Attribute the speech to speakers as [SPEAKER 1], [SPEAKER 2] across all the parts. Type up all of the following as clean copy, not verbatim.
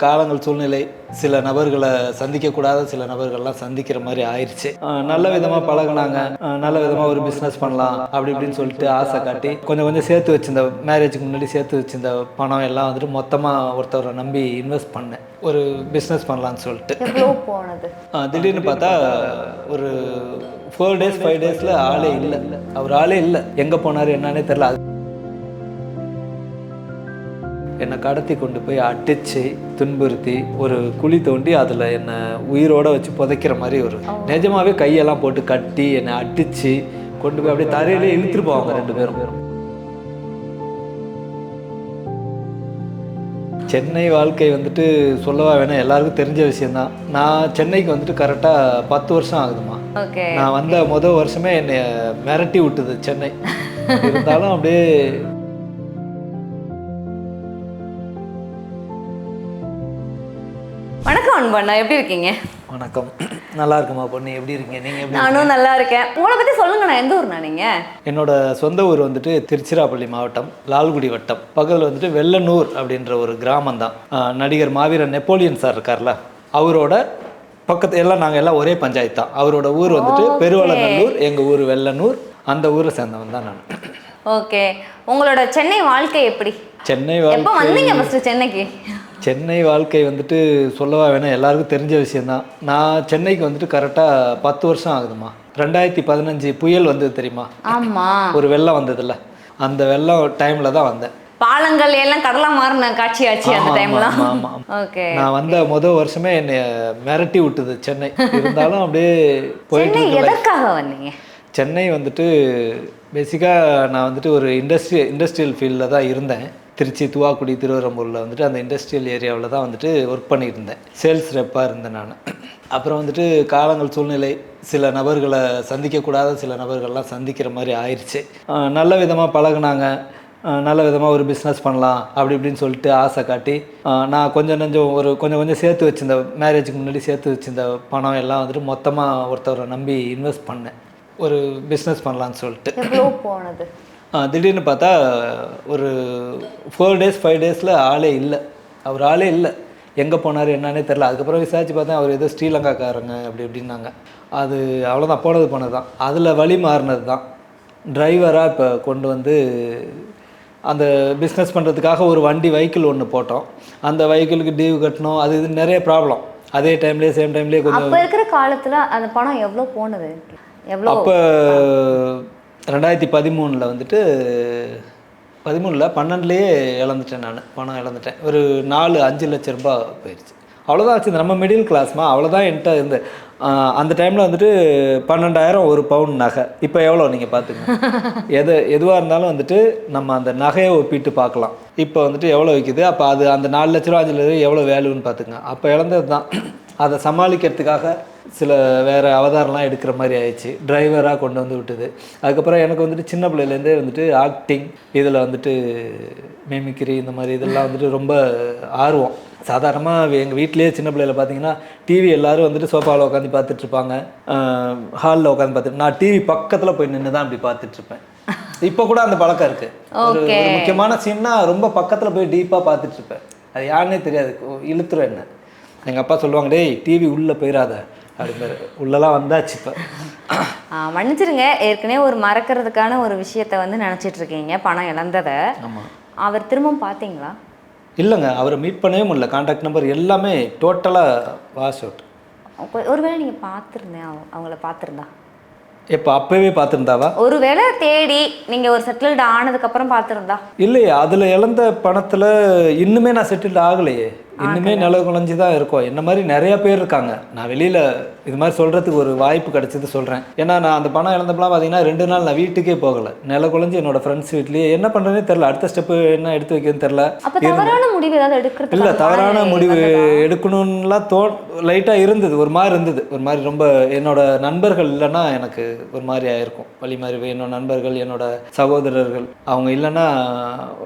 [SPEAKER 1] காலங்கள் சூழ்நிலை சில நபர்களை சந்திக்கக்கூடாத சில நபர்கள்லாம் சந்திக்கிற மாதிரி ஆயிடுச்சு. நல்ல விதமாக பழகினாங்க, நல்ல விதமாக ஒரு பிஸ்னஸ் பண்ணலாம் அப்படி இப்படின்னு சொல்லிட்டு ஆசை காட்டி கொஞ்சம் கொஞ்சம் சேர்த்து வச்சிருந்த மேரேஜுக்கு முன்னாடி சேர்த்து வச்சிருந்த பணம் எல்லாம் வந்துட்டு மொத்தமாக ஒருத்தவரை நம்பி இன்வெஸ்ட் பண்ணேன், ஒரு பிஸ்னஸ் பண்ணலான்னு சொல்லிட்டு. திடீர்னு பார்த்தா ஒரு 4 days 5 days ஆளே இல்லை. அவர் ஆளே இல்லை, எங்கே போனார் என்னன்னே தெரில. என்னை கடத்தி கொண்டு போய் அடித்து துன்புறுத்தி ஒரு குழி தோண்டி அதில் என்னை உயிரோடு வச்சு புதைக்கிற மாதிரி ஒரு நிஜமாகவே கையெல்லாம் போட்டு கட்டி என்னை அடித்து கொண்டு போய் அப்படியே தரையிலே இழுத்துட்டு போவாங்க 2 பேரும். சென்னை வாழ்க்கை வந்துட்டு சொல்லவா வேணாம், எல்லாருக்கும் தெரிஞ்ச விஷயந்தான். நான் சென்னைக்கு வந்துட்டு கரெக்டாக 10 வருஷம் ஆகுதுமா. நான் வந்த முதல் வருஷமே என்னை மிரட்டி விட்டுது சென்னை. இருந்தாலும் அப்படியே
[SPEAKER 2] வணக்கம் அன்பண்ணா, எப்படி இருக்கீங்க?
[SPEAKER 1] வணக்கம், நல்லா இருக்குமா பொண்ணு, எப்படி இருக்கீங்க? நீங்கள் எப்படி?
[SPEAKER 2] நானும் நல்லா இருக்கேன். உங்களை பற்றி சொல்லுங்கண்ணா, எந்த ஊர்ண்ணா நீங்கள்?
[SPEAKER 1] என்னோட சொந்த ஊர் வந்துட்டு திருச்சிராப்பள்ளி மாவட்டம், லால்குடி வட்டம். பக்கத்தில் வந்துட்டு வெள்ளனூர் அப்படின்ற ஒரு கிராமம் தான். நடிகர் மாவீரன் நெப்போலியன் சார் இருக்கார்ல, அவரோட பக்கத்து எல்லாம் நாங்கள் எல்லாம் ஒரே பஞ்சாயத்து தான். அவரோட ஊர் வந்துட்டு பெருவளநல்லூர், எங்கள் ஊர் வெள்ளனூர். அந்த ஊரை சேர்ந்தவன் தான் நான்.
[SPEAKER 2] ஓகே, உங்களோட சென்னை வாழ்க்கை எப்படி?
[SPEAKER 1] சென்னை
[SPEAKER 2] எப்போ வந்தீங்க ஃபர்ஸ்ட் சென்னைக்கு?
[SPEAKER 1] சென்னை வாழ்க்கை வந்துட்டு சொல்லவா வேணாம், எல்லாருக்கும் தெரிஞ்ச விஷயந்தான். நான் சென்னைக்கு வந்துட்டு கரெக்டாக 10 வருஷம் ஆகுதுமா. 2015 புயல் வந்தது தெரியுமா?
[SPEAKER 2] ஆமாம்,
[SPEAKER 1] ஒரு வெள்ளம் வந்ததுல்ல, அந்த வெள்ளம் டைமில் தான் வந்தேன்.
[SPEAKER 2] பாலங்கள் எல்லாம் கடலா மாறின காட்சி ஆச்சு அந்த டைம்ல. ஓகே,
[SPEAKER 1] நான் வந்த முதல் வருஷமே என்னை மிரட்டி விட்டுது சென்னை. இருந்தாலும் அப்படியே போயிட்டு.
[SPEAKER 2] எதற்காக வந்தீங்க?
[SPEAKER 1] சென்னை வந்துட்டு பேசிக்காக நான் வந்துட்டு ஒரு இண்டஸ்ட்ரியல் ஃபீல்டில் தான் இருந்தேன். திருச்சி, துவாக்குடி, திருவரம்பூரில் வந்துட்டு அந்த இண்டஸ்ட்ரியல் ஏரியாவில் தான் வந்துட்டு ஒர்க் பண்ணியிருந்தேன். சேல்ஸ் ரெப்பாக இருந்தேன் நான். அப்புறம் வந்துட்டு காலங்கள் சூழ்நிலை சில நபர்களை சந்திக்கக்கூடாத சில நபர்கள்லாம் சந்திக்கிற மாதிரி ஆயிடுச்சு. நல்ல விதமாக பழகினாங்க, நல்ல விதமாக ஒரு பிஸ்னஸ் பண்ணலாம் அப்படி இப்படின்னு சொல்லிட்டு ஆசை காட்டி நான் கொஞ்சம் கொஞ்சம் சேர்த்து வச்சிருந்த மேரேஜுக்கு முன்னாடி சேர்த்து வச்சிருந்த பணம் எல்லாம் வந்துட்டு மொத்தமாக ஒருத்தவரை நம்பி இன்வெஸ்ட் பண்ணேன், ஒரு பிஸ்னஸ் பண்ணலான்னு சொல்லிட்டு.
[SPEAKER 2] போனது
[SPEAKER 1] திடீர்னு பார்த்தா ஒரு 4 days 5 days ஆளே இல்லை. அவர் ஆளே இல்லை, எங்கே போனார் என்னன்னே தெரில. அதுக்கப்புறம் விசாரிச்சு பார்த்தேன், அவர் ஏதோ ஸ்ரீலங்காக்காரங்க அப்படி இப்படின்னாங்க. அது அவ்வளோதான், போனது தான். அதில் வழி மாறினது தான். டிரைவராக இப்போ கொண்டு வந்து அந்த பிஸ்னஸ் பண்ணுறதுக்காக ஒரு வெஹிக்கிள் ஒன்று போட்டோம். அந்த வெஹிக்கிளுக்கு டியூ கட்டணும், அது இது நிறைய ப்ராப்ளம். அதே டைம்லேயே சேம் டைம்லேயே கொஞ்சம்.
[SPEAKER 2] அப்போ இருக்கிற காலத்தில் அந்த பணம் எவ்வளோ போனது?
[SPEAKER 1] அப்போ 2013 வந்துட்டு 12லேயே இழந்துட்டேன் நான். பணம் இழந்துட்டேன். ஒரு 4-5 லட்சம் ரூபாய் போயிடுச்சு. அவ்வளோதான் ஆச்சு. நம்ம மிடில் கிளாஸ்மா, அவ்வளோதான் என்கிட்ட இருந்து. அந்த டைமில் வந்துட்டு 12,000 ஒரு பவுன் நகை. இப்போ எவ்வளோ நீங்கள் பார்த்துங்க. எதுவாக இருந்தாலும் வந்துட்டு நம்ம அந்த நகையை ஒப்பிட்டு பார்க்கலாம். இப்போ வந்துட்டு எவ்வளோ விற்கிது, அப்போ அது அந்த 4 லட்ச ரூபா 5 லட்ச ரூபா எவ்வளோ வேல்யூன்னு பார்த்துங்க. அப்போ இழந்தது தான். அதை சமாளிக்கிறதுக்காக சில வேறு அவதாரம்லாம் எடுக்கிற மாதிரி ஆயிடுச்சு. டிரைவராக கொண்டு வந்து விட்டுது. அதுக்கப்புறம் எனக்கு வந்துட்டு சின்ன பிள்ளையிலேருந்தே வந்துட்டு ஆக்டிங், இதில் வந்துட்டு மிமிக்ரி, இந்த மாதிரி இதெல்லாம் வந்துட்டு ரொம்ப ஆர்வம். சாதாரணமாக எங்கள் வீட்டிலேயே சின்ன பிள்ளையில் பார்த்தீங்கன்னா டிவி எல்லோரும் வந்துட்டு சோஃபாவில் உட்காந்து பார்த்துட்ருப்பாங்க, ஹாலில் உட்காந்து பார்த்துட்டு நான் டிவி பக்கத்தில் போய் நின்று தான் அப்படி பார்த்துட்ருப்பேன். இப்போ கூட அந்த பழக்கம் இருக்குது. ஒரு முக்கியமான சீன்னா ரொம்ப பக்கத்தில் போய் டீப்பாக பார்த்துட்ருப்பேன். அது யாருன்னே தெரியாது, இழுத்துரும் என்ன. எங்கள் அப்பா சொல்லுவாங்க, டேய் டிவி உள்ளே போயிடாத அப்படிங்கிற. உள்ளெல்லாம் வந்தாச்சு. இப்போ
[SPEAKER 2] மன்னிச்சிருங்க, ஏற்கனவே ஒரு மறக்கிறதுக்கான ஒரு விஷயத்த வந்து நினச்சிட்டு இருக்கீங்க, பணம் இழந்ததை.
[SPEAKER 1] ஆமாம்.
[SPEAKER 2] அவர் திரும்ப பார்த்தீங்களா?
[SPEAKER 1] இல்லைங்க, அவரை மீட் பண்ணவே முடியல. கான்டாக்ட் நம்பர் எல்லாமே டோட்டலாக வாஷ் அவுட்.
[SPEAKER 2] ஒருவேளை நீங்கள் பார்த்துருந்தேன், அவங்கள பார்த்துருந்தா?
[SPEAKER 1] எப்போ? அப்போவே பார்த்துருந்தாவா?
[SPEAKER 2] ஒருவேளை தேடி நீங்கள் ஒரு செட்டில்டு ஆனதுக்கப்புறம் பார்த்துருந்தா?
[SPEAKER 1] இல்லையே, அதில் இழந்த பணத்தில் இன்னுமே நான் செட்டில்டு ஆகலையே. இன்னுமே நில குலைஞ்சி தான் இருக்கும். என்ன மாதிரி நிறைய பேர் இருக்காங்க. நான் வெளியில் இது மாதிரி சொல்கிறதுக்கு ஒரு வாய்ப்பு கிடச்சிது சொல்கிறேன். ஏன்னா நான் அந்த பணம் இழந்தப்பெல்லாம் பார்த்தீங்கன்னா 2 நாள் நான் வீட்டுக்கே போகலை. நில குலைஞ்சி என்னோட ஃப்ரெண்ட்ஸ் வீட்லேயே என்ன பண்ணுறதுனே தெரில. அடுத்த ஸ்டெப்பு என்ன எடுத்து வைக்கிறதுன்னு தெரில.
[SPEAKER 2] தவறான முடிவு ஏதாவது எடுக்கிறது? இல்லை,
[SPEAKER 1] தவறான முடிவு எடுக்கணும்லாம் லைட்டாக இருந்தது. ஒரு மாதிரி இருந்தது. ஒரு மாதிரி ரொம்ப என்னோட நண்பர்கள் இல்லைன்னா எனக்கு ஒரு மாதிரி ஆயிருக்கும். வழி மாதிரி என்னோட நண்பர்கள், என்னோட சகோதரர்கள் அவங்க இல்லைன்னா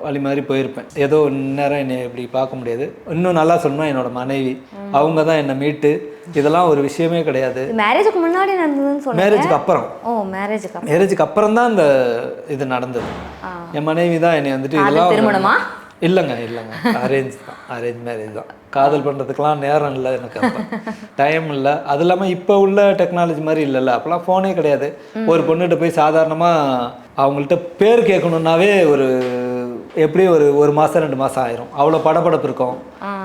[SPEAKER 1] வழி மாதிரி போயிருப்பேன். ஏதோ நேரம் என்னை இப்படி பார்க்க முடியாது. இன்னும் நல்லா சொல்லணும், என்னோட மனைவி அவங்க தான் என்னை மீட்டு. இதெல்லாம் ஒரு விஷயமே கிடையாது.
[SPEAKER 2] மேரேஜுக்கு முன்னாடி நடந்ததுன்னு சொல்லுங்க.
[SPEAKER 1] மேரேஜுக்கு அப்புறம்.
[SPEAKER 2] மேரேஜுக்கு அப்புறம் தான்
[SPEAKER 1] இந்த இது நடந்தது. என் மனைவி தான் என்னை வந்துட்டு இதெல்லாம்
[SPEAKER 2] திருமணமா
[SPEAKER 1] இல்லைங்க அரேஞ்ச் தான், அரேஞ்ச் மேரேஜ் தான். காதல் பண்ணுறதுக்கெலாம் நேரம் இல்லை எனக்கு, அப்போ டைம் இல்லை. அது இல்லாமல் இப்போ உள்ள டெக்னாலஜி மாதிரி இல்லைல்ல, அப்போலாம் ஃபோனே கிடையாது. ஒரு பொண்ணுகிட்ட போய் சாதாரணமாக அவங்கள்ட்ட பேர் கேட்கணுன்னாவே எப்படியும் ஒரு மாதம் 2 மாதம் ஆயிரும். அவ்வளோ படபடப்பு இருக்கும்.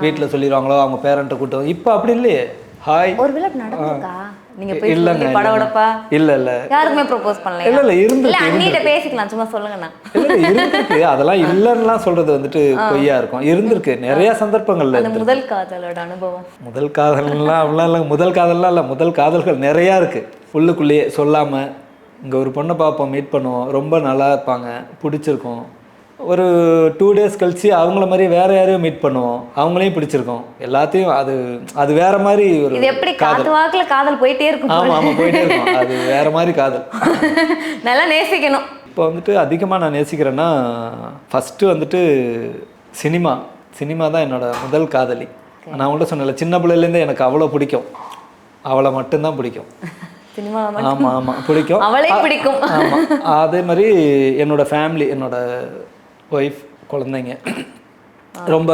[SPEAKER 1] வீட்டில் சொல்லிடுவாங்களோ அவங்க பேரண்ட்டை கூட்டம். இப்போ அப்படி இல்லையே. ஹாய்
[SPEAKER 2] ஒரு விளையாட்டு நடந்துக்கா நீங்க போய் சொல்லி படபடப்பா
[SPEAKER 1] இல்ல
[SPEAKER 2] யாருக்குமே ப்ரோபோஸ் பண்ணல.
[SPEAKER 1] இல்ல இருந்து
[SPEAKER 2] இல்ல அண்ணிட்ட பேசிக்கலாம், சும்மா சொல்லுங்கண்ணா.
[SPEAKER 1] இல்ல இருந்திருக்கு. அதெல்லாம் இல்லன்னுலாம் சொல்றது வந்துட்டு பொய்யா இருக்கும். இருந்திருக்கு நிறைய சந்தர்ப்பங்கள்ல.
[SPEAKER 2] அந்த முதல் காதலோட அனுபவம்.
[SPEAKER 1] முதல் காதல்லாம் அப்படிலாம் இல்லை. முதல் காதல்லாம் இல்லை, முதல் காதல்கள் நிறையா இருக்கு. உள்ளுக்குள்ளேயே சொல்லாம இங்க ஒரு பொண்ணை பார்ப்போம், மீட் பண்ணுவோம், ரொம்ப நல்லா இருப்பாங்க, பிடிச்சிருக்கும். ஒரு 2 days கழிச்சு அவங்கள மாதிரி வேற யாரையும் மீட் பண்ணுவோம், அவங்களையும் பிடிச்சிருக்கோம். எல்லாத்தையும் அது வேற மாதிரி ஒரு
[SPEAKER 2] இது எப்படி காத்து வாக்குல காதல் போயிட்டே இருக்கும்.
[SPEAKER 1] ஆமா போயிட்டே இருக்கும். அது வேற மாதிரி காதல்.
[SPEAKER 2] நல்லா நேசிக்கணும்.
[SPEAKER 1] இப்போ வந்துட்டு அதிகமாக நான் நேசிக்கிறேன்னா ஃபஸ்ட்டு வந்துட்டு சினிமா தான் என்னோட முதல் காதலி. நான் உங்கள்கிட்ட சொன்னேன்ல, சின்ன பிள்ளையிலேருந்தே எனக்கு அவ்வளோ பிடிக்கும், அவளை மட்டும்தான் பிடிக்கும்.
[SPEAKER 2] சினிமா
[SPEAKER 1] ஆமாம் பிடிக்கும்,
[SPEAKER 2] அவளே பிடிக்கும்.
[SPEAKER 1] ஆமாம். அதே மாதிரி என்னோட ஃபேமிலி, என்னோட ஒய்ஃப், குழந்தைங்க ரொம்ப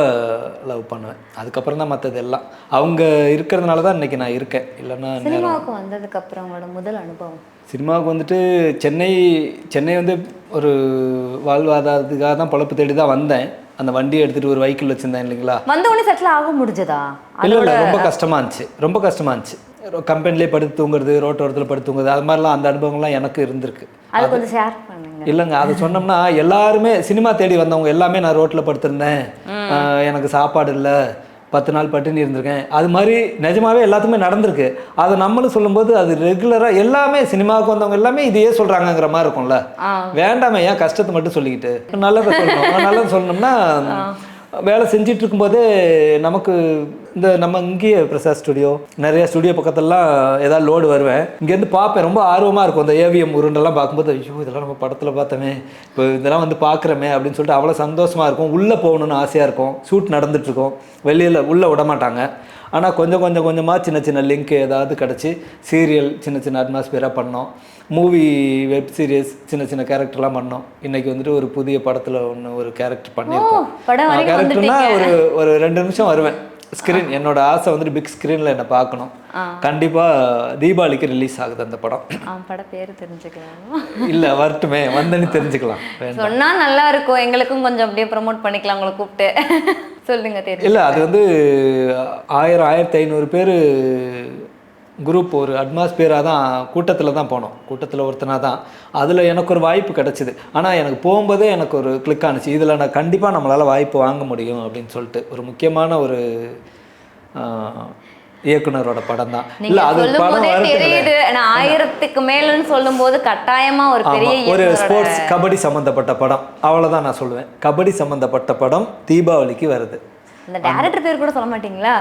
[SPEAKER 1] லவ் பண்ணுவேன். அதுக்கப்புறம் தான் மற்றது எல்லாம். அவங்க இருக்கிறதுனால தான் இன்னைக்கு நான் இருக்கேன். இல்லைன்னா
[SPEAKER 2] சினிமாவுக்கு வந்ததுக்கு அப்புறம் உங்களோட முதல் அனுபவம்?
[SPEAKER 1] சினிமாவுக்கு வந்துட்டு சென்னை வந்து ஒரு வாழ்வாதாரத்துக்காக தான் பொழப்பு தேடி தான் வந்தேன். அந்த வண்டியை எடுத்துகிட்டு ஒரு வெஹிக்கிள் வச்சுருந்தேன் இல்லைங்களா.
[SPEAKER 2] வந்த உடனே செட்டில் ஆக முடிஞ்சதா?
[SPEAKER 1] இல்லை ரொம்ப கஷ்டமாக இருந்துச்சு. கம்பெனிலே படுத்து தூங்குறது, ரோட்டோரத்தில் படுத்து தூங்குறது, அது மாதிரிலாம் அந்த அனுபவங்கள்லாம் எனக்கு இருந்திருக்கு.
[SPEAKER 2] அது கொஞ்சம் ஷேர் பண்ணுங்க.
[SPEAKER 1] இல்லைங்க, அது சொன்னோம்னா எல்லாருமே சினிமா தேடி வந்தவங்க எல்லாமே நான் ரோட்டில் படுத்திருந்தேன், எனக்கு சாப்பாடு இல்லை, 10 நாள் பட்டினி இருந்திருக்கேன், அது மாதிரி நிஜமாவே எல்லாத்துக்குமே நடந்திருக்கு. அதை நம்மளும் சொல்லும்போது அது ரெகுலராக எல்லாமே சினிமாவுக்கு வந்தவங்க எல்லாமே இதையே சொல்கிறாங்கங்கிற மாதிரி இருக்கும்ல. வேண்டாமே ஏன் கஷ்டத்தை மட்டும் சொல்லிக்கிட்டு நல்லதை சொல்லணும். நல்லது சொல்லணும்னா வேலை செஞ்சிட்டு இருக்கும்போதே நமக்கு நம்ம இங்கேயே பிரசாத் ஸ்டுடியோ, நிறைய ஸ்டுடியோ பக்கத்துலலாம் ஏதாவது லோடு வருவேன், இங்கேருந்து பார்ப்பேன். ரொம்ப ஆர்வமாக இருக்கும் அந்த ஏவிஎம் உருண்டெல்லாம் பார்க்கும்போது, ஐயோ இதெல்லாம் நம்ம படத்தில் பார்த்தோமே, இப்போ இதெல்லாம் வந்து பார்க்குறோமே அப்படின்னு சொல்லிட்டு அவ்வளோ சந்தோஷமாக இருக்கும். உள்ளே போகணுன்னு ஆசையாக இருக்கும். ஷூட் நடந்துகிட்ருக்கோம், வெளியில் உள்ளே விட மாட்டாங்க. ஆனால் கொஞ்சமாக சின்ன லிங்க் ஏதாவது கிடச்சி சீரியல் சின்ன அட்மாஸ்பியராக பண்ணோம், மூவி வெப் சீரிஸ் சின்ன கேரக்டர்லாம் பண்ணோம். இன்றைக்கி வந்துட்டு ஒரு புதிய படத்தில் ஒரு கேரக்டர் பண்ணியிருக்கோம். கேரக்டர்னா ஒரு 2 நிமிஷம் வருவேன் ஸ்க்ரீன். என்னோட ஆசை வந்துட்டு பிக் ஸ்க்ரீனில் என்னை பார்க்கணும். கண்டிப்பாக தீபாவளிக்கு ரிலீஸ் ஆகுது அந்த படம்.
[SPEAKER 2] படம் பேர் தெரிஞ்சுக்கலாம்
[SPEAKER 1] இல்லை வரட்டுமே, வந்தனி தெரிஞ்சுக்கலாம்.
[SPEAKER 2] சொன்னால் நல்லா இருக்கும், எங்களுக்கும் கொஞ்சம் அப்படியே ப்ரமோட் பண்ணிக்கலாம் உங்களை கூப்பிட்டு. சொல்லுங்க. தெரியும்
[SPEAKER 1] இல்லை, அது வந்து 1000-1500 பேர் குரூப், ஒரு அட்மாஸ்பியராக தான், கூட்டத்தில் தான் போனோம். கூட்டத்தில் ஒருத்தனாக தான். அதில் எனக்கு ஒரு வாய்ப்பு கிடச்சிது. ஆனால் எனக்கு போகும்போதே எனக்கு ஒரு கிளிக் ஆனிச்சு, இதில் நான் கண்டிப்பாக நம்மளால் வாய்ப்பு வாங்க முடியும் அப்படின்னு சொல்லிட்டு. ஒரு முக்கியமான ஒரு இயக்குனரோட படம் தான். இல்லை அது படம்
[SPEAKER 2] தெரியுது. 1000க்கு மேலன்னு சொல்லும்போது கட்டாயமாக ஒரு பெரிய
[SPEAKER 1] ஒரு ஸ்போர்ட்ஸ் கபடி சம்மந்தப்பட்ட படம், அவ்வளோதான் நான் சொல்லுவேன். கபடி சம்மந்தப்பட்ட படம் தீபாவளிக்கு வருது.
[SPEAKER 2] அந்த டேரக்டர் பேர் கூட சொல்ல மாட்டீங்களா?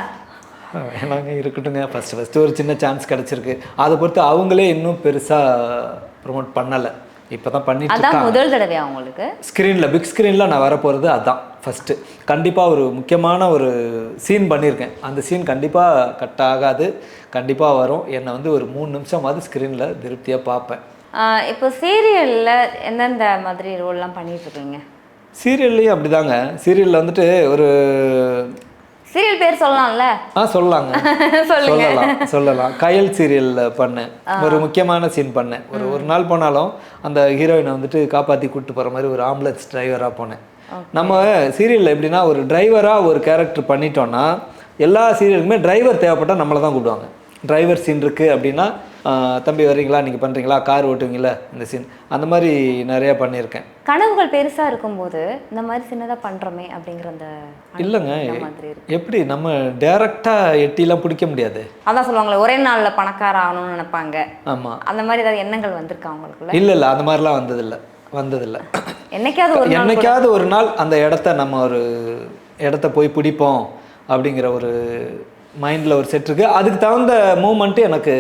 [SPEAKER 1] வேணாங்க, இருக்கட்டுங்க. ஃபஸ்ட்டு ஒரு சின்ன சான்ஸ் கிடச்சிருக்கு. அதை பொறுத்து அவங்களே இன்னும் பெருசாக ப்ரொமோட் பண்ணலை. இப்போ தான் பண்ணிட்டு இருக்காங்க.
[SPEAKER 2] முதல் தடவையா உங்களுக்கு
[SPEAKER 1] ஸ்க்ரீனில், பிக் ஸ்க்ரீனில் நான் வரப்போகிறது அதுதான் ஃபஸ்ட்டு. கண்டிப்பாக ஒரு முக்கியமான ஒரு சீன் பண்ணியிருக்கேன். அந்த சீன் கண்டிப்பாக கட் ஆகாது, கண்டிப்பாக வரும். என்னை வந்து ஒரு 3 நிமிஷமாவது ஸ்க்ரீனில் திருப்தியாக பார்ப்பேன்.
[SPEAKER 2] இப்போ சீரியலில் எந்தெந்த மாதிரி ரோல்லாம் பண்ணிகிட்ருக்கீங்க?
[SPEAKER 1] சீரியல்லையும் அப்படி தாங்க. சீரியலில் வந்துட்டு ஒரு
[SPEAKER 2] சீரியல் பேர் சொல்லலாம்ல?
[SPEAKER 1] சொல்லலாங்க, சொல்லலாம். கயல் சீரியலில் பண்ணேன். ஒரு முக்கியமான சீன் பண்ணேன். ஒரு நாள் போனாலும் அந்த ஹீரோயினை வந்துட்டு காப்பாற்றி கூப்பிட்டு போகிற மாதிரி ஒரு ஆம்புலன்ஸ் டிரைவராக போனேன். நம்ம சீரியலில் எப்படின்னா ஒரு டிரைவராக ஒரு கேரக்டர் பண்ணிட்டோன்னா எல்லா சீரியலுக்குமே டிரைவர் தேவைப்பட்டால் நம்மளை தான் கூப்பிடுவாங்க. டிரைவர் சீன் இருக்குது அப்படின்னா, தம்பி வர்றீங்களா, நீங்கள் பண்ணுறீங்களா, கார் ஓட்டுவீங்களா, இந்த சீன், அந்த மாதிரி நிறையா பண்ணியிருக்கேன்.
[SPEAKER 2] கனவுகள் பெருசாக இருக்கும்போது இந்த மாதிரி சின்னதாக பண்ணுறோமே அப்படிங்கிற அந்த
[SPEAKER 1] இல்லைங்க, எப்படி நம்ம டேரெக்டாக எட்டிலாம் பிடிக்க முடியாது.
[SPEAKER 2] அதான் சொல்லுவாங்களே ஒரே நாளில் பணக்கார ஆகணும்னு நினைப்பாங்க.
[SPEAKER 1] ஆமாம்,
[SPEAKER 2] அந்த மாதிரி ஏதாவது எண்ணங்கள் வந்திருக்கா அவங்களுக்குள்ள?
[SPEAKER 1] இல்லை அந்த மாதிரிலாம் வந்ததில்லை. என்னைக்காவது ஒரு நாள் அந்த நம்ம ஒரு இடத்த போய் பிடிப்போம் அப்படிங்கிற ஒரு மைண்டில் ஒரு செட் இருக்குது. அதுக்கு தகுந்த மூமெண்ட்டு எனக்கு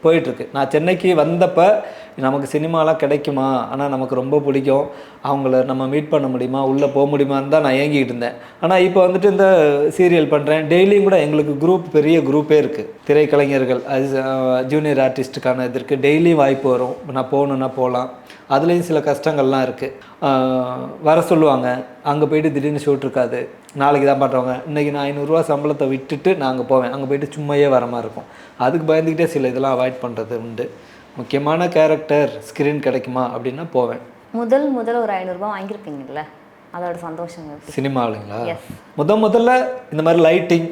[SPEAKER 1] போயிட்டுருக்கு. நான் சென்னைக்கு வந்தப்போ நமக்கு சினிமாலாம் கிடைக்குமா, ஆனால் நமக்கு ரொம்ப பிடிக்கும், அவங்கள நம்ம மீட் பண்ண முடியுமா, உள்ளே போக முடியுமான்னு தான் நான் ஏங்கிக்கிட்டு இருந்தேன். ஆனால் இப்போ வந்துட்டு இந்த சீரியல் பண்ணுறேன். டெய்லியும் கூட எங்களுக்கு பெரிய குரூப்பே இருக்குது. திரைக்கலைஞர்கள் அது ஜூனியர் ஆர்டிஸ்ட்டுக்கான இதற்கு டெய்லி வாய்ப்பு வரும். நான் போகணுன்னா போகலாம். அதுலேயும் சில கஷ்டங்கள்லாம் இருக்குது. வர சொல்லுவாங்க, அங்கே போயிட்டு திடீர்னு ஷூட் இருக்காது, நாளைக்கு தான் பண்ணுறவங்க. இன்றைக்கி நான் 500 சம்பளத்தை விட்டுட்டு நான் அங்கே போவேன், அங்கே போயிட்டு சும்மையே வர மாதிரி இருக்கும். அதுக்கு பயந்துக்கிட்டே சில இதெல்லாம் அவாய்ட் பண்ணுறது உண்டு. முக்கியமான கேரக்டர் ஸ்க்ரீன் கிடைக்குமா அப்படின்னா போவேன்.
[SPEAKER 2] முதல் ஒரு 500 ரூபாய் வாங்கியிருப்பீங்கல்ல, அதோட சந்தோஷம்
[SPEAKER 1] சினிமாவிலங்களா? முதல்ல இந்த மாதிரி லைட்டிங்,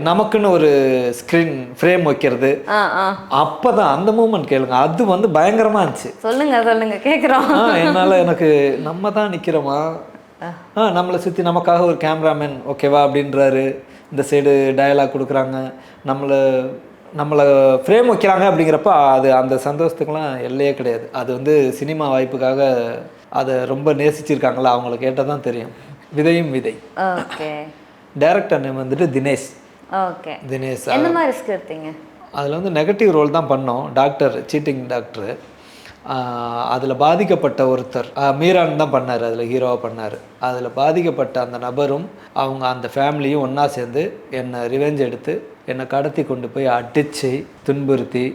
[SPEAKER 1] நமக்குன்னு ஒரு ஸ்க்ரீன் ஃப்ரேம் வைக்கிறது, அப்போதான் அந்த மூமெண்ட் கேளுங்க, அது வந்து பயங்கரமாக இருந்துச்சு.
[SPEAKER 2] சொல்லுங்க கேட்குறோம்.
[SPEAKER 1] என்னால் எனக்கு நம்ம தான் நிற்கிறோமா, நம்மளை சுற்றி நமக்காக ஒரு கேமராமேன் ஓகேவா அப்படின்றாரு, இந்த சைடு டயலாக் கொடுக்குறாங்க, நம்மளை ஃப்ரேம் வைக்கிறாங்க அப்படிங்கிறப்ப அது அந்த சந்தோஷத்துக்கெலாம் எல்லையே கிடையாது. அது வந்து சினிமா வாய்ப்புக்காக அதை ரொம்ப நேசிச்சிருக்காங்களா அவங்கள கேட்டால் தான் தெரியும். விதையும் விதை.
[SPEAKER 2] ஓகே.
[SPEAKER 1] டைரக்டர் நேம் வந்துட்டு தினேஷ்.
[SPEAKER 2] ஓகே.
[SPEAKER 1] தினேஷ்.
[SPEAKER 2] என்ன மாதிரி ரிஸ்க் எடுத்தீங்க? அதில்
[SPEAKER 1] வந்து நெகட்டிவ் ரோல் தான் பண்ணோம். Doctor, cheating doctor. அதில் பாதிக்கப்பட்ட ஒருத்தர், மீரான் தான் பண்ணார், அதில் ஹீரோவாக பண்ணார். அதில் பாதிக்கப்பட்ட அந்த நபரும் அவங்க அந்த ஃபேமிலியும் ஒன்றா சேர்ந்து என்னை ரிவெஞ்ச் எடுத்து என்னை கடத்தி கொண்டு போய் அடித்து துன்புறுத்தி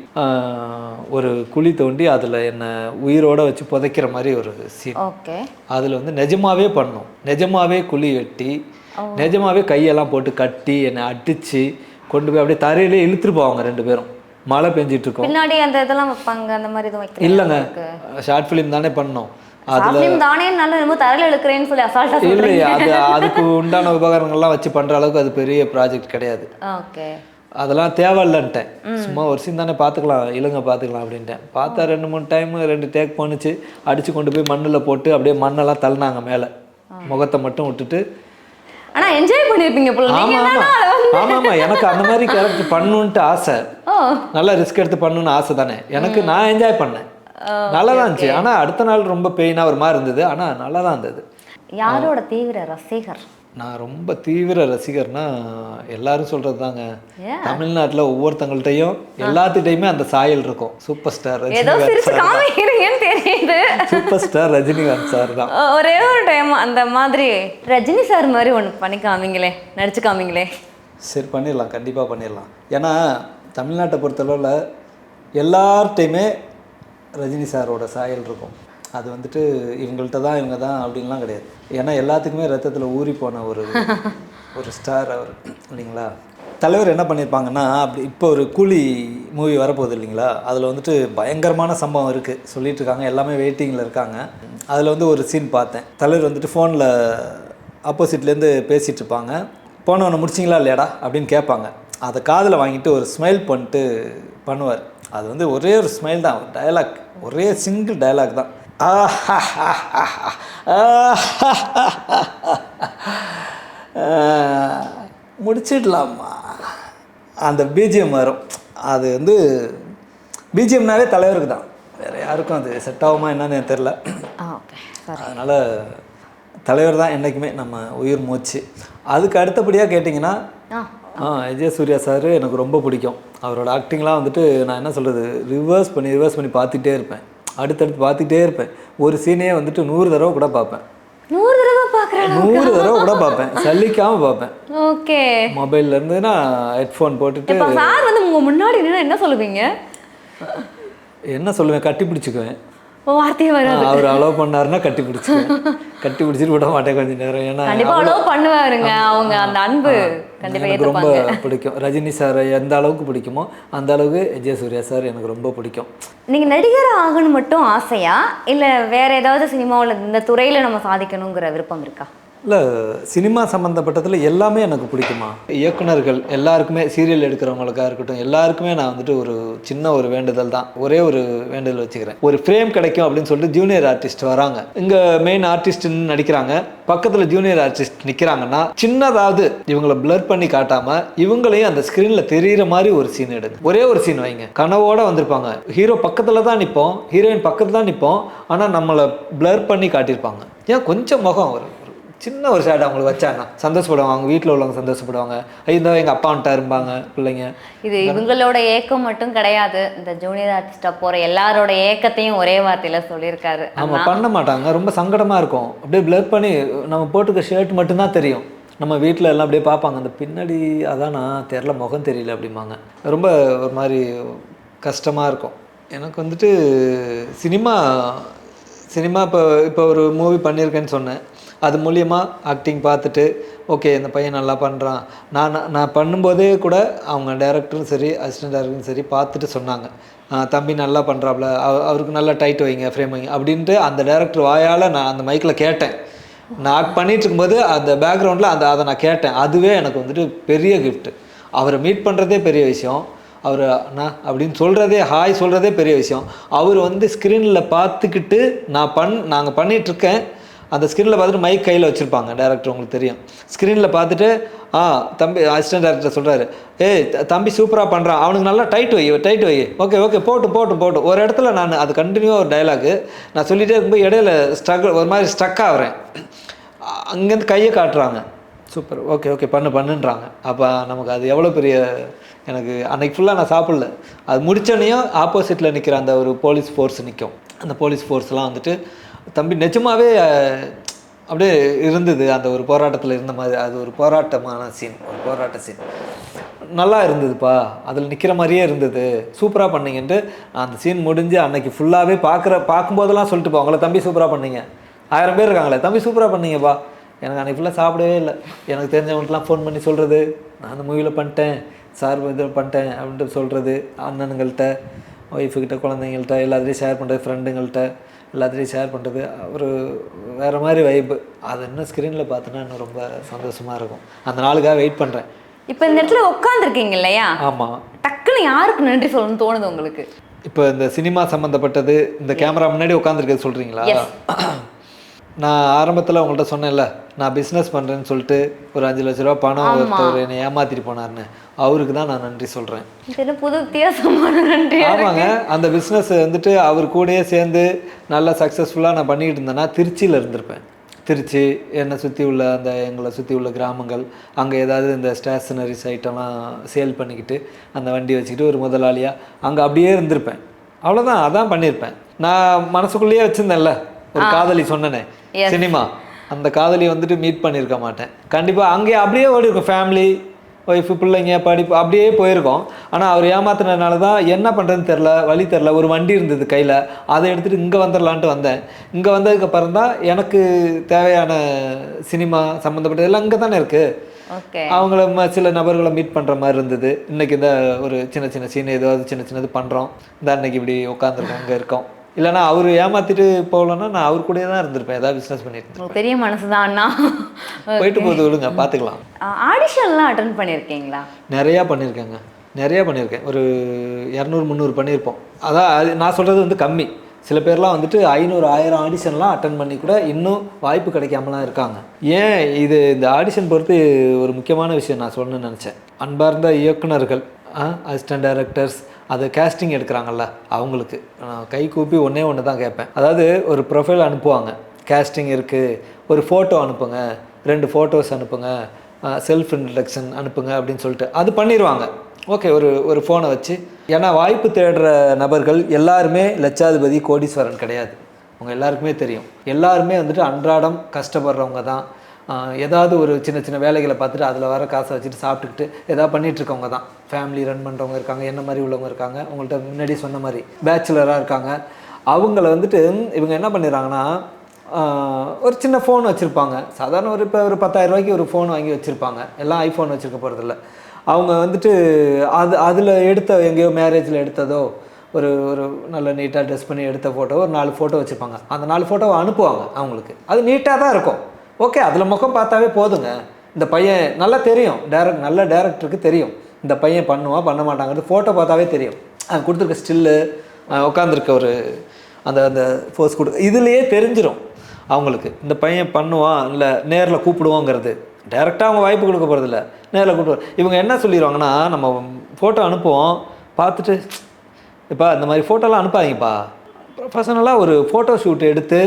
[SPEAKER 1] ஒரு குழி தோண்டி அதில் என்னை உயிரோடு வச்சு புதைக்கிற மாதிரி ஒரு சீன்.
[SPEAKER 2] ஓகே.
[SPEAKER 1] அதில் வந்து நிஜமாகவே பண்ணோம், நிஜமாகவே குழி வெட்டி நிஜமாகவே கையெல்லாம் போட்டு கட்டி என்னை அடித்து கொண்டு போய் அப்படியே தரையிலே இழுத்துட்டு போவாங்க 2 பேரும். மழை பெஞ்சிட்டு இருக்கோம்,
[SPEAKER 2] பின்னாடி அந்த இதெல்லாம் வைப்பாங்க, அந்த மாதிரி எதுவும் வைக்கல?
[SPEAKER 1] இல்லைங்க, ஷார்ட் ஃபிலிம் தானே பண்ணோம்.
[SPEAKER 2] அதில் தானே நல்ல என்னமோ தரையில் இழுக்கிறேன்னு சொல்லி அசால்ட்டா
[SPEAKER 1] இல்லை, அதுக்கு உண்டான உபகரணங்கள்லாம் வச்சு பண்ணுற அளவுக்கு அது பெரிய ப்ராஜெக்ட் கிடையாது.
[SPEAKER 2] ஓகே.
[SPEAKER 1] அதெல்லாம் தேவையில்லைன்ட்டேன். சும்மா ஒரு சீன் தானே பார்த்துக்கலாம், இழுங்க பார்த்துக்கலாம் அப்படின்ட்டேன். பார்த்தா 2-3 டைம் 2 டேக் பண்ணிச்சு, அடித்து கொண்டு போய் மண்ணில் போட்டு அப்படியே மண்ணெல்லாம் தள்ளினாங்க மேலே, முகத்தை மட்டும் விட்டுட்டு.
[SPEAKER 2] ஆனால் என்ஜாய் பண்ணியிருப்பீங்க போல.
[SPEAKER 1] ஆமாம், எனக்கு அந்த மாதிரி கேரக்டர் பண்ணணுன்ட்டு ஆசை, நல்லா ரிஸ்க் எடுத்து பண்ணணுன்னு ஆசை தானே எனக்கு. நான் என்ஜாய் பண்ணேன், நல்லா தான் இருந்துச்சு. ஆனால் அடுத்த நாள் ரொம்ப பெயினாக ஒரு மாதிரி இருந்தது, ஆனால் நல்லா தான் இருந்தது.
[SPEAKER 2] யாரோட தீவிர ரசிகர்?
[SPEAKER 1] நான் ரொம்ப தீவிர ரசிகர்னா எல்லாரும் சொல்கிறது தாங்க, தமிழ்நாட்டில் ஒவ்வொருத்தங்கள்ட்டையும் எல்லாத்துட்டையுமே அந்த சாயல் இருக்கும். Super star super star Rajinikanth sir தான்.
[SPEAKER 2] ஒரே ஒரு டைம் அந்த மாதிரி ரஜினி சார் மாதிரி ஒன்று பண்ணி காமிங்களே, நடிச்சு காமிங்களே.
[SPEAKER 1] சரி, பண்ணிடலாம், கண்டிப்பாக பண்ணிடலாம். ஏன்னா தமிழ்நாட்டை பொறுத்தளவில் எல்லார்ட்டையுமே ரஜினி சாரோட சாயல் இருக்கும். அது வந்துட்டு இவங்கள்ட்ட தான் இவங்க தான் அப்படின்லாம் கிடையாது. ஏன்னா எல்லாத்துக்குமே ரத்தத்தில் ஊறி போன ஒரு ஸ்டார் அவர், இல்லைங்களா? தலைவர் என்ன பண்ணியிருப்பாங்கன்னா, அப்படி இப்போ ஒரு கூலி மூவி வரப்போகுது இல்லைங்களா, அதில் வந்துட்டு பயங்கரமான சம்பவம் இருக்குது சொல்லிட்டு இருக்காங்க, எல்லாமே வெயிட்டிங்கில் இருக்காங்க. அதில் வந்து ஒரு சீன் பார்த்தேன், தலைவர் வந்துட்டு ஃபோனில் ஆப்போசிட்லேருந்து பேசிகிட்டு இருப்பாங்க. போனவனை முடிச்சிங்களா இல்லையாடா அப்படின்னு கேட்பாங்க. அதை காதில் வாங்கிட்டு ஒரு ஸ்மைல் பண்ணிட்டு பண்ணுவார். அது வந்து ஒரே ஒரு ஸ்மைல் தான், ஒரு டயலாக், ஒரே சிங்கிள் டயலாக் தான். முடிச்சிடலாமா அந்த பிஜிஎம் வரும். அது வந்து பிஜிஎம்னாவே தலைவருக்கு தான், வேறு யாருக்கும் அது செட் ஆகுமா என்னன்னு தெரில. அதனால் தலைவர் தான் என்றைக்குமே நம்ம உயிர் மூச்சு. அதுக்கு அடுத்தபடியாக கேட்டிங்கன்னா விஜய் சூர்யா சார் எனக்கு ரொம்ப பிடிக்கும். அவரோட ஆக்டிங்லாம் வந்துட்டு நான் என்ன சொல்கிறது, ரிவர்ஸ் பண்ணி பார்த்துட்டே இருப்பேன், அடுத்தடுத்து பார்த்துட்டே இருப்பேன். ஒரு சீனே வந்துட்டு 100 தடவை கூட பார்ப்பேன். 100 தடவை கூட பார்ப்பேன், சலிக்காமல் பார்ப்பேன்.
[SPEAKER 2] ஓகே.
[SPEAKER 1] மொபைலில் இருந்துன்னா ஹெட்ஃபோன் போட்டுட்டு.
[SPEAKER 2] சார் வந்து உங்கள் முன்னாடி என்ன சொல்லுவீங்க?
[SPEAKER 1] என்ன சொல்லுவேன், கட்டி பிடிச்சிக்குவேன்.
[SPEAKER 2] வார்த்தையே வராது.
[SPEAKER 1] அவர் அலோவ் பண்ணாருன்னா கட்டி பிடிச்சிட்டு விட மாட்டேன் கொஞ்ச நேரம். ஏன்னா
[SPEAKER 2] கண்டிப்பாக அலோவ் பண்ணுவாருங்க, அவங்க அந்த அன்பு கண்டிப்பாக
[SPEAKER 1] ரொம்ப பிடிக்கும். ரஜினி சார் எந்த அளவுக்கு பிடிக்குமோ அந்த அளவுக்கு விஜய் சூர்யா சார் எனக்கு ரொம்ப பிடிக்கும்.
[SPEAKER 2] நீங்கள் நடிகர் ஆகணும் மட்டும் ஆசையா, இல்லை வேற ஏதாவது சினிமாவில் இந்த துறையில் நம்ம சாதிக்கணுங்கிற விருப்பம் இருக்கா?
[SPEAKER 1] இல்லை, சினிமா சம்மந்தப்பட்டதில் எல்லாமே எனக்கு பிடிக்குமா. இயக்குனர்கள் எல்லாருக்குமே, சீரியல் எடுக்கிறவங்களுக்காக இருக்கட்டும், எல்லாருக்குமே நான் வந்துட்டு ஒரு சின்ன ஒரு வேண்டுதல் தான், ஒரே ஒரு வேண்டுதல் வச்சுக்கிறேன். ஒரு ஃப்ரேம் கிடைக்கும் அப்படின்னு சொல்லிட்டு ஜூனியர் ஆர்டிஸ்ட் வராங்க, இங்கே மெயின் ஆர்டிஸ்ட்னு நடிக்கிறாங்க, பக்கத்தில் ஜூனியர் ஆர்டிஸ்ட் நிற்கிறாங்கன்னா சின்னதாவது இவங்களை பிளர் பண்ணி காட்டாமல் இவங்களையும் அந்த ஸ்க்ரீனில் தெரிகிற மாதிரி ஒரு சீன் எடுங்க. ஒரே ஒரு சீன் வைங்க, கனவோடு வந்திருப்பாங்க, ஹீரோ பக்கத்தில் தான் நிற்போம், ஹீரோயின் பக்கத்தில் தான் நிற்போம், ஆனால் நம்மளை பிளர் பண்ணி காட்டியிருப்பாங்க. ஏன் கொஞ்சம் முகம் ஒரு சின்ன ஒரு ஷேட் அவங்களுக்கு வச்சாங்கன்னா சந்தோஷப்படுவாங்க, அவங்க வீட்டில் உள்ளவங்க சந்தோஷப்படுவாங்க. இந்த எங்கள் அப்பா வந்துட்டா இருப்பாங்க பிள்ளைங்க. இது
[SPEAKER 2] இவங்களோட ஏக்கம் மட்டும் கிடையாது, இந்த ஜூனியர் ஆர்டிஸ்டாக போகிற எல்லாரோட ஏக்கத்தையும் ஒரே வார்த்தையில் சொல்லியிருக்காரு.
[SPEAKER 1] ஆமாம், பண்ண மாட்டாங்க, ரொம்ப சங்கடமாக இருக்கும். அப்படியே பிளர் பண்ணி நம்ம போட்டுக்க ஷர்ட் மட்டும்தான் தெரியும், நம்ம வீட்டில் எல்லாம் அப்படியே பார்ப்பாங்க, அந்த பின்னாடி அதானா தெரில, முகம் தெரியல அப்படிம்பாங்க. ரொம்ப ஒரு மாதிரி கஷ்டமாக இருக்கும். எனக்கு வந்துட்டு சினிமா சினிமா இப்போ இப்போ ஒரு மூவி பண்ணியிருக்கேன்னு சொன்னேன். அது மூலியமாக ஆக்டிங் பார்த்துட்டு ஓகே இந்த பையன் நல்லா பண்ணுறான். நான் பண்ணும்போதே கூட அவங்க டைரக்டரும் சரி அசிஸ்டன்ட் டைரக்டரும் சரி பார்த்துட்டு சொன்னாங்க, தம்பி நல்லா பண்ணுறாப்புல, அவருக்கு நல்லா டைட் வைங்க, ஃப்ரேம் வைங்க அப்படின்ட்டு அந்த டைரக்டர் வாயால் நான் அந்த மைக்கில் கேட்டேன். நான் ஆக்ட் பண்ணிகிட்டு இருக்கும்போது அந்த பேக்ரவுண்டில் அதை நான் கேட்டேன். அதுவே எனக்கு வந்துட்டு பெரிய கிஃப்ட்டு. அவரை மீட் பண்ணுறதே பெரிய விஷயம். அவர் அண்ணா அப்படின்னு சொல்கிறதே, ஹாய் சொல்கிறதே பெரிய விஷயம். அவர் வந்து ஸ்க்ரீனில் பார்த்துக்கிட்டு நாங்கள் பண்ணிகிட்ருக்கேன், அந்த ஸ்க்ரீனில் பார்த்துட்டு மைக் கையில் வச்சுருப்பாங்க டேரக்டர், உங்களுக்கு தெரியும். ஸ்க்ரீனில் பார்த்துட்டு தம்பி அசிஸ்டன்ட் டேரக்டர் சொல்கிறாரு, ஏய் தம்பி சூப்பராக பண்ணுறான், அவனுக்கு நல்லா டைட் வை, ஓகே போட்டு ஒரு இடத்துல நான் அது கண்டினியூவாக ஒரு டைலாகு நான் சொல்லிகிட்டே இருக்கும்போது இடையில ஒரு மாதிரி ஸ்ட்ரக் ஆகிறேன். அங்கேருந்து கையை காட்டுறாங்க, சூப்பர் ஓகே பண்ணுன்றாங்க. அப்போ நமக்கு அது எவ்வளோ பெரிய, எனக்கு அன்றைக்கி ஃபுல்லாக நான் சாப்பிடல. அது முடித்தோடனையும் ஆப்போசிட்டில் நிற்கிற அந்த ஒரு போலீஸ் ஃபோர்ஸ் நிற்கும். அந்த போலீஸ் ஃபோர்ஸ்லாம் வந்துட்டு தம்பி நிஜமாகவே அப்படியே இருந்தது. அந்த ஒரு போராட்டத்தில் இருந்த மாதிரி, அது ஒரு போராட்ட சீன் நல்லா இருந்ததுப்பா, அதில் நிற்கிற மாதிரியே இருந்தது, சூப்பராக பண்ணிங்கன்ட்டு அந்த சீன் முடிஞ்சு அன்னைக்கு ஃபுல்லாகவே பார்க்கும்போதெல்லாம் சொல்லிட்டு போவாங்களே, தம்பி சூப்பராக பண்ணீங்க, 1000 பேர் இருக்காங்களே, தம்பி சூப்பராக பண்ணீங்கப்பா. எனக்கு அன்றைக்கி ஃபுல்லாக சாப்பிடவே இல்லை. எனக்கு தெரிஞ்சவங்களுக்குலாம் ஃபோன் பண்ணி சொல்கிறது, நான் அந்த மூவியில் பண்ணிட்டேன் சார், இதில் பண்ணிட்டேன் அப்படின்ட்டு சொல்கிறது, அண்ணனுங்கள்கிட்ட, ஒய்ஃபுக்கிட்ட, குழந்தைங்கள்ட்ட எல்லாத்தையும் ஷேர் பண்ணுறது, ஃப்ரெண்டுங்கள்கிட்ட எல்லாத்தையும் ஷேர் பண்ணுறது, ஒரு வேறு மாதிரி வைப்பு. அது இன்னும் ஸ்க்ரீனில் பார்த்தோன்னா இன்னும் ரொம்ப சந்தோஷமாக இருக்கும். அந்த நாளுக்காக வெயிட் பண்ணுறேன்.
[SPEAKER 2] இப்போ இந்த இடத்துல உட்காந்துருக்கீங்க இல்லையா? ஆமாம். டக்குன்னு யாருக்கு நன்றி சொல்லணும்னு தோணுது உங்களுக்கு?
[SPEAKER 1] இப்போ இந்த சினிமா சம்மந்தப்பட்டது, இந்த கேமரா முன்னாடி உட்காந்துருக்கிறது சொல்கிறீங்களா? நான் ஆரம்பத்தில் உங்கள்கிட்ட சொன்னேன்ல, நான் பிஸ்னஸ் பண்ணுறேன்னு சொல்லிட்டு ஒரு 5 லட்ச ரூபா பணம் ஒருத்தர் என்னை ஏமாத்திட்டு போனார்னு, அவருக்கு தான் நான் நன்றி சொல்கிறேன்.
[SPEAKER 2] புது வித்தியாசமான நன்றி.
[SPEAKER 1] ஆமாங்க, அந்த பிஸ்னஸ் வந்துட்டு அவர் கூடயே சேர்ந்து நல்லா சக்ஸஸ்ஃபுல்லாக நான் பண்ணிக்கிட்டு இருந்தேன்னா திருச்சியில் இருந்திருப்பேன். திருச்சி என்னை சுற்றி உள்ள எங்களை சுற்றி உள்ள கிராமங்கள், அங்கே ஏதாவது இந்த ஸ்டேஷனரிஸ் ஐட்டம்லாம் சேல் பண்ணிக்கிட்டு அந்த வண்டி வச்சுக்கிட்டு ஒரு முதலாளியாக அங்கே அப்படியே இருந்திருப்பேன். அவ்வளோதான், அதான் பண்ணியிருப்பேன். நான் மனசுக்குள்ளேயே வச்சுருந்தேன்ல ஒரு காதலி சொன்னனே சினிமா, அந்த காதலி வந்துட்டு மீட் பண்ணியிருக்க மாட்டேன் கண்டிப்பாக. அங்கேயே அப்படியே ஓடி இருக்கும், ஃபேமிலி, ஒய்ஃபு, பிள்ளைங்க, படிப்பு அப்படியே போயிருக்கோம். ஆனால் அவர் ஏமாத்தினதுனால தான் என்ன பண்ணுறதுன்னு தெரில, வழி தெரில. ஒரு வண்டி இருந்தது கையில், அதை எடுத்துகிட்டு இங்கே வந்துடலான்ட்டு வந்தேன். இங்கே வந்ததுக்கப்புறம் தான் எனக்கு தேவையான சினிமா சம்மந்தப்பட்டதெல்லாம் இங்கே தானே இருக்குது. அவங்கள சில நபர்களை மீட் பண்ணுற மாதிரி இருந்தது. இன்றைக்கி இந்த ஒரு சின்ன சீன் ஏதாவது சின்னது பண்ணுறோம். இந்த அன்னைக்கு இப்படி உட்காந்துருக்கோம், இங்கே இருக்கோம். இல்லைனா அவர் ஏமாற்றிட்டு போகலன்னா நான் அவர் கூட தான் இருந்திருப்பேன், ஏதாவது பிஸ்னஸ் பண்ணிட்டு.
[SPEAKER 2] பெரிய மனசு தான் அண்ணா.
[SPEAKER 1] போயிட்டு போகுது, விடுங்க பார்த்துக்கலாம்.
[SPEAKER 2] ஆடிஷன்லாம் அட்டன் பண்ணியிருக்கீங்களா?
[SPEAKER 1] நிறையா பண்ணியிருக்கேன். ஒரு 200-300 பண்ணியிருப்போம். அதான் நான் சொல்கிறது வந்து கம்மி. சில பேர்லாம் வந்துட்டு 500-1000 ஆடிஷன்லாம் அட்டன் பண்ணி கூட இன்னும் வாய்ப்பு கிடைக்காமலாம் இருக்காங்க. ஏன் இந்த ஆடிஷன் பொறுத்து ஒரு முக்கியமான விஷயம் நான் சொல்லணும்னு நினச்சேன். அன்பார்ந்த இயக்குனர்கள், அசிஸ்டன்ட் டைரக்டர்ஸ், அது கேஸ்டிங் எடுக்கிறாங்கல்ல, அவங்களுக்கு கை கூப்பி ஒன்றே தான் கேட்பேன். அதாவது ஒரு ப்ரொஃபைல் அனுப்புவாங்க, கேஸ்டிங் இருக்குது, ஒரு ஃபோட்டோ அனுப்புங்க, 2 ஃபோட்டோஸ் அனுப்புங்க, செல்ஃப் இன்ட்ரடக்ஷன் அனுப்புங்க அப்படின்னு சொல்லிட்டு அது பண்ணிடுவாங்க. ஓகே, ஒரு ஃபோனை வச்சு. ஏன்னா வாய்ப்பு தேடுற நபர்கள் எல்லாருமே லட்சாதிபதி, கோடீஸ்வரன் கிடையாது. அவங்க எல்லாருக்குமே தெரியும். எல்லாருமே வந்துட்டு அன்றாடம் கஷ்டப்படுறவங்க தான். ஏதாவது ஒரு சின்ன வேலைகளை பார்த்துட்டு அதில் வர காசை வச்சுட்டு சாப்பிட்டுக்கிட்டு ஏதாவது பண்ணிகிட்ருக்கவங்க தான். ஃபேமிலி ரன் பண்ணுறவங்க இருக்காங்க, என்ன மாதிரி உள்ளவங்க இருக்காங்க, உங்கள்கிட்ட முன்னாடி சொன்ன மாதிரி பேச்சுலராக இருக்காங்க. அவங்கள வந்துட்டு இவங்க என்ன பண்ணிடுறாங்கன்னா, ஒரு சின்ன ஃபோன் வச்சுருப்பாங்க. சாதாரண இப்போ ஒரு 10,000 ரூபாய்க்கு ஒரு ஃபோன் வாங்கி வச்சுருப்பாங்க. எல்லாம் ஐஃபோன் வச்சுருக்க போகிறதில்ல. அவங்க வந்துட்டு அதில் எடுத்த எங்கேயோ மேரேஜில் எடுத்ததோ ஒரு நல்ல நீட்டாக ட்ரெஸ் பண்ணி எடுத்த ஃபோட்டோ ஒரு 4 ஃபோட்டோ வச்சுருப்பாங்க. அந்த 4 ஃபோட்டோவை அனுப்புவாங்க அவங்களுக்கு. அது நீட்டாக தான் இருக்கும். ஓகே, அதில் முகம் பார்த்தாவே போதுங்க. இந்த பையன் நல்லா தெரியும், நல்ல டேரக்டருக்கு தெரியும் இந்த பையன் பண்ணுவான் பண்ண மாட்டாங்கிறது ஃபோட்டோ பார்த்தாவே தெரியும். அது கொடுத்துருக்க ஸ்டில்லு, உட்காந்துருக்க ஒரு அந்த ஃபோர்ஸ் இதுலேயே தெரிஞ்சிடும் அவங்களுக்கு இந்த பையன் பண்ணுவான் இல்லை நேரில் கூப்பிடுவோங்கிறது. டேரெக்டாக அவங்க வாய்ப்பு கொடுக்க போகிறதில்ல, நேரில் கூப்பிடுவோம். இவங்க என்ன சொல்லிடுவாங்கன்னா, நம்ம ஃபோட்டோ அனுப்புவோம், பார்த்துட்டு இப்போ இந்த மாதிரி ஃபோட்டோலாம் அனுப்பாதீங்கப்பா, ப்ரொஃபஷனலாக ஒரு ஃபோட்டோ ஷூட் எடுத்து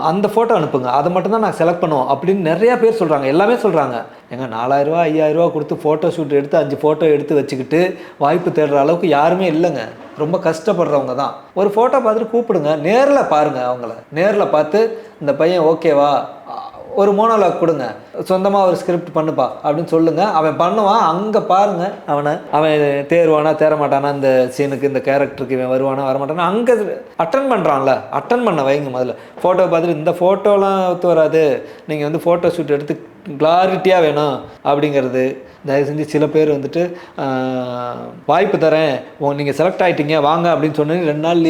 [SPEAKER 1] அந்த ஃபோட்டோ அனுப்புங்க, அதை மட்டும்தான் நான் செலக்ட் பண்ணுவோம் அப்படின்னு நிறையா பேர் சொல்கிறாங்க. எல்லாமே சொல்கிறாங்க. எங்க 4000 ரூபா 5000 ரூபா கொடுத்து ஃபோட்டோ ஷூட் எடுத்து 5 ஃபோட்டோ எடுத்து வச்சுக்கிட்டு வாய்ப்பு தேடுற அளவுக்கு யாருமே இல்லைங்க. ரொம்ப கஷ்டப்படுறவங்க தான். ஒரு ஃபோட்டோ பார்த்துட்டு கூப்பிடுங்க, நேரில் பாருங்கள். அவங்கள நேரில் பார்த்து இந்த பையன் ஓகேவா, ஒரு மோனோலாக் கொடுங்க, சொந்தமாக ஒரு ஸ்கிரிப்ட் பண்ணுப்பா அப்படின்னு சொல்லுங்கள். அவன் பண்ணுவான். அங்கே பாருங்கள் அவன் தேர்வானா தேரமாட்டானா, இந்த சீனுக்கு இந்த கேரக்டருக்கு இவன் வருவானா வரமாட்டானா, அங்கே அட்டன் பண்ணுறான்ல, அட்டன் பண்ண வைங்க. முதல்ல ஃபோட்டோ பார்த்துட்டு இந்த ஃபோட்டோலாம் ஒத்து வராது, நீங்கள் வந்து ஃபோட்டோ ஷூட் எடுத்து கிளாரிட்டியாக வேணும் அப்படிங்கிறது. தயவு செஞ்சு சில பேர் வந்துட்டு வாய்ப்பு தரேன், நீங்கள் செலக்ட் ஆகிட்டீங்க வாங்க அப்படின்னு சொன்னி 2 நாள்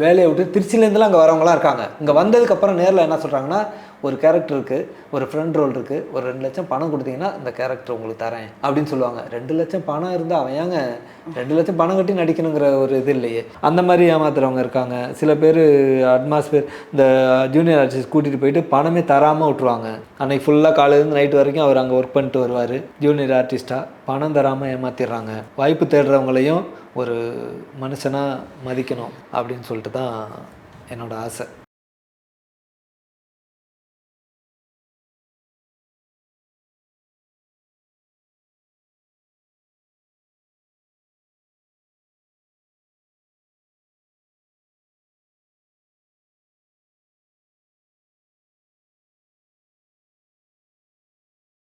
[SPEAKER 1] வேலையை விட்டு திருச்சியிலேருந்துலாம் அங்கே வரவங்களாம் இருக்காங்க. இங்கே வந்ததுக்கப்புறம் நேரில் என்ன சொல்கிறாங்கன்னா, ஒரு கேரக்டர் இருக்குது, ஒரு ஃப்ரெண்ட் ரோல் இருக்குது, ஒரு 2 லட்சம் பணம் கொடுத்தீங்கன்னா இந்த கேரக்டர் உங்களுக்கு தரேன் அப்படின்னு சொல்லுவாங்க. 2 லட்சம் பணம் இருந்தால் அவன் ஏங்க 2 லட்சம் பணம் கட்டி நடிக்கணுங்கிற ஒரு இது இல்லையே. அந்த மாதிரி ஏமாத்துறவங்க இருக்காங்க. சில பேர் அட்மாஸ்பியர் இந்த ஜூனியர் ஆர்டிஸ்ட் கூட்டிகிட்டு போயிட்டு பணமே தராமல் விட்ருவாங்க. அன்னைக்கு ஃபுல்லாக காலையிலேருந்து நைட் வரைக்கும் அவர் அங்கே ஒர்க் பண்ணிட்டு வருவார். ஜூனியர் ஆர்டிஸ்ட்டாக பணம் தராமல் ஏமாற்றிடுறாங்க. வாய்ப்பு தேடுறவங்களையும் ஒரு மனுஷனாக மதிக்கணும் அப்படின்னு சொல்லிட்டு தான் என்னோடய ஆசை.